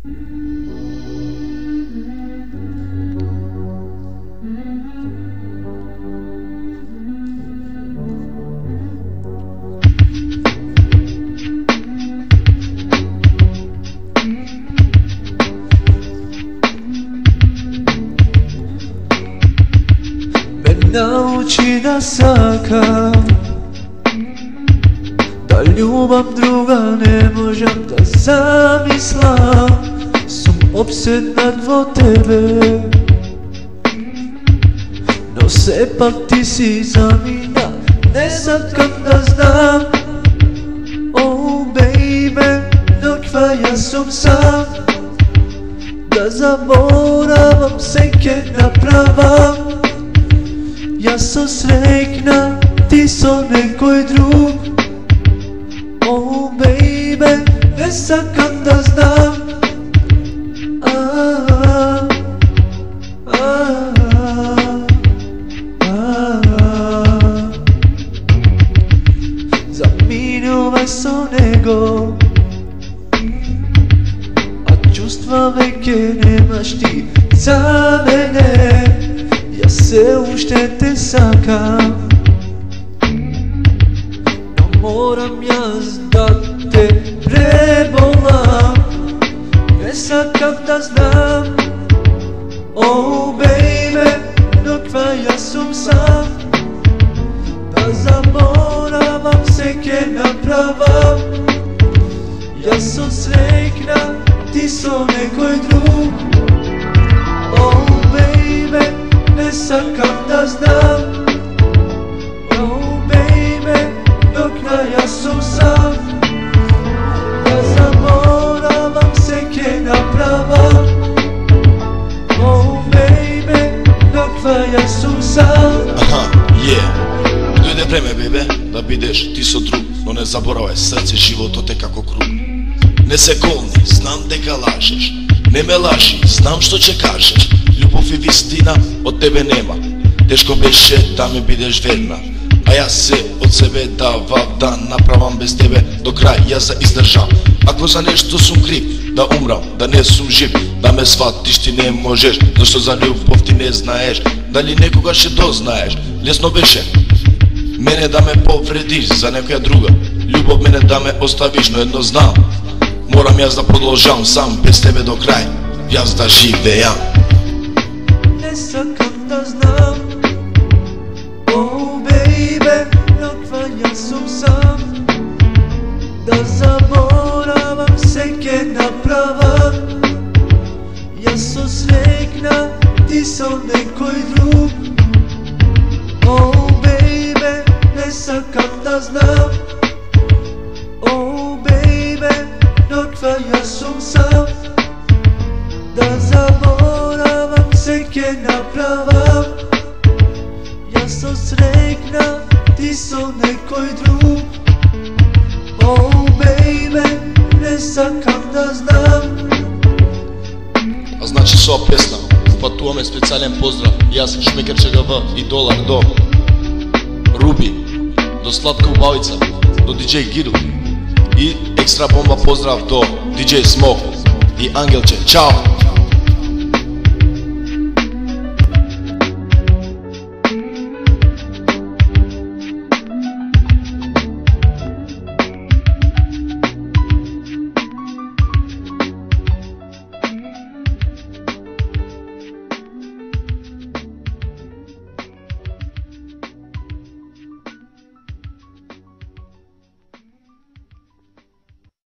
Nauči da sakam, da ljubav druga ne možem da zamislam. Sam opsednat vo tebe, no sepak ti si zamina, ne sakam da znam. Oh baby, dokva ja sam sam, da zaboravam se ke napravam. Ja sam srekna, ti so nekoj drug. Oh baby, ne sakam da znam. Zaminuvaj so nego, a čustva veke nemaš ti za mene. Ja se ušte te sakam, no moram jaz da te prebolam. Ne sakam da znam, oh baby, dokva ja sam sam, da zaboravam se ke napravam. Ja sam srekna, ti so nekoj drug. Oh baby, ne sakam da znam. Oh baby, dokna ja sam sam, da zaboravam se ke napravam. Oh baby, dokva ja sam sam. Dojde vreme, bebe, da bideš ti so drug, no ne zaboravaj, srce, život ote kako krug. Ne se kolni, znam дека lažeš, ne me laži, znam što će kažeš. Ljubov i vistina od tebe nema, teško беше da mi bideš verna. A ja se od sebe davav da napravam bez tebe do kraj, ja za izdržam. Ako za nešto sam kriv, da umram, da ne sam živ, da me shvatiš ti ne možeš, zašto za ljubov ti ne знаеш, дали некога ще дознаеш. Лесно беше мене да ме повредиш за некоја друга, љубов мене да ме оставиш, но едно знам, морам јас да продолжам сам без тебе до крај, јас да живеам. Не сакам да знам, oh baby, dokva ja sam sam, da zaboravam se ke napravam. Ja sam srekna, ti so nekoj drug. Oh baby, ne sakam da znam, oh baby, dokva ja sam sam, da zaboravam se ke napravam. Ja sam srekna, ti so nekoj drug. Oh baby, ne sakam da znam. А значи со песна упатуваме специјален поздрав, јас Шмекерче ГВ и Долар до Руби, до Сладка Убавица, до диџеј Гиду и екстра бомба поздрав до диџеј Смок и Ангелче. Чао!